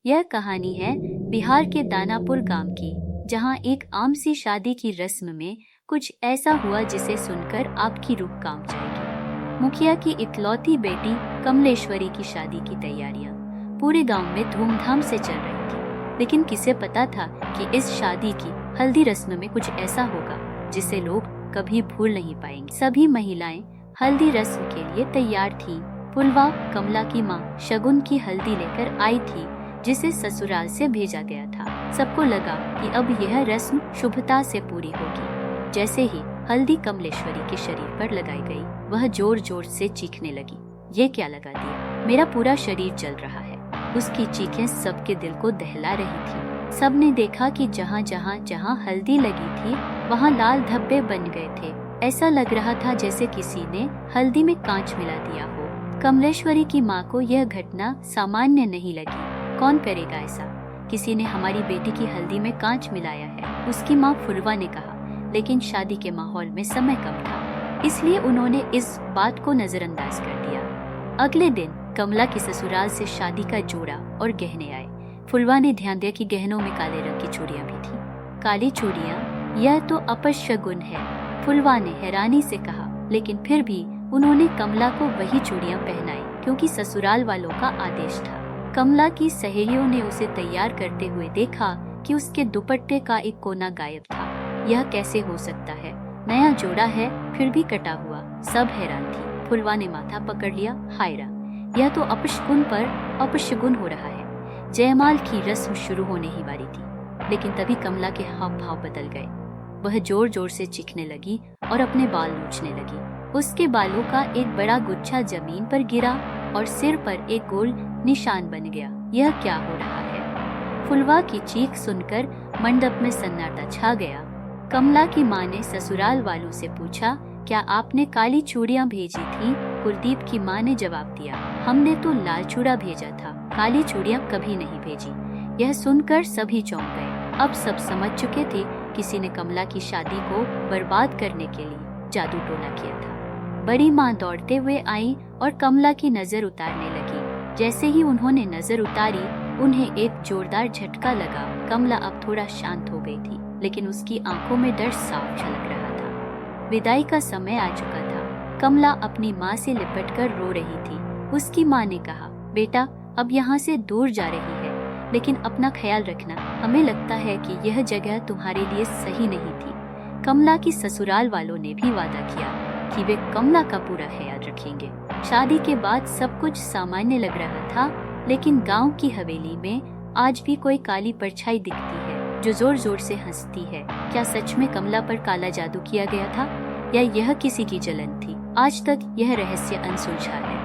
यह कहानी है बिहार के दानापुर गांव की, जहां एक आम सी शादी की रस्म में कुछ ऐसा हुआ जिसे सुनकर आपकी रूह कांप जाएगी। मुखिया की इकलौती बेटी कमलेश्वरी की शादी की तैयारियां पूरे गांव में धूमधाम से चल रही थी, लेकिन किसे पता था कि इस शादी की हल्दी रस्म में कुछ ऐसा होगा जिसे लोग कभी भूल नहीं पाएंगे। सभी महिलाएं हल्दी रस्म के लिए तैयार थीं। फुलवा, कमला की मां, शगुन की हल्दी लेकर आई थी जिसे ससुराल से भेजा गया था। सबको लगा कि अब यह रस्म शुभता से पूरी होगी। जैसे ही हल्दी कमलेश्वरी के शरीर पर लगाई गई, वह जोर जोर से चीखने लगी। ये क्या लगा दिया? मेरा पूरा शरीर जल रहा है। उसकी चीखें सबके दिल को दहला रही थी। सबने देखा कि जहाँ जहाँ हल्दी लगी थी वहाँ लाल धब्बे बन गए थे। ऐसा लग रहा था जैसे किसी ने हल्दी में कांच मिला दिया हो। कमलेश्वरी की माँ को यह घटना सामान्य नहीं लगी। कौन करेगा ऐसा? किसी ने हमारी बेटी की हल्दी में कांच मिलाया है, उसकी माँ फुलवा ने कहा। लेकिन शादी के माहौल में समय कम था, इसलिए उन्होंने इस बात को नजरअंदाज कर दिया। अगले दिन कमला के ससुराल से शादी का जोड़ा और गहने आए। फुलवा ने ध्यान दिया कि गहनों में काले रंग की चूड़ियां भी थी। काली चूड़ियां? यह तो अपशगुन है, फुलवा ने हैरानी से कहा। लेकिन फिर भी उन्होंने कमला को वही चूड़ियां पहनाई क्योंकि ससुराल वालों का आदेश था। कमला की सहेलियों ने उसे तैयार करते हुए देखा कि उसके दुपट्टे का एक कोना गायब था। यह कैसे हो सकता है? नया जोड़ा है फिर भी कटा हुआ। सब हैरान थी। फुलवा ने माथा पकड़ लिया। हायरा, यह तो अपशगुन पर अपशगुन हो रहा है। जयमाल की रस्म शुरू होने ही वाली थी, लेकिन तभी कमला के हाव भाव बदल गए। वह जोर जोर से चीखने लगी और अपने बाल नोचने लगी। उसके बालों का एक बड़ा गुच्छा जमीन पर गिरा और सिर पर एक गोल निशान बन गया। यह क्या हो रहा है? फुलवा की चीख सुनकर मंडप में सन्नाटा छा गया। कमला की माँ ने ससुराल वालों से पूछा, क्या आपने काली चूड़ियां भेजी थी? कुलदीप की माँ ने जवाब दिया, हमने तो लाल चूड़ा भेजा था, काली चूड़ियां कभी नहीं भेजी। यह सुनकर सभी चौंक गए। अब सब समझ चुके थे किसी ने कमला की शादी को बर्बाद करने के लिए जादू टोना किया था। बड़ी माँ दौड़ते हुए आई और कमला की नजर उतारने लगी। जैसे ही उन्होंने नजर उतारी, उन्हें एक जोरदार झटका लगा। कमला अब थोड़ा शांत हो गई थी, लेकिन उसकी आंखों में डर साफ झलक रहा था। विदाई का समय आ चुका था। कमला अपनी माँ से लिपटकर रो रही थी। उसकी माँ ने कहा, बेटा अब यहाँ से दूर जा रही है, लेकिन अपना ख्याल रखना। हमें लगता है कि यह जगह तुम्हारे लिए सही नहीं थी। कमला की ससुराल वालों ने भी वादा किया कि वे कमला का पूरा ख्याल रखेंगे। शादी के बाद सब कुछ सामान्य लग रहा था, लेकिन गांव की हवेली में आज भी कोई काली परछाई दिखती है जो जोर जोर से हंसती है। क्या सच में कमला पर काला जादू किया गया था, या यह किसी की जलन थी? आज तक यह रहस्य अनसुलझा है।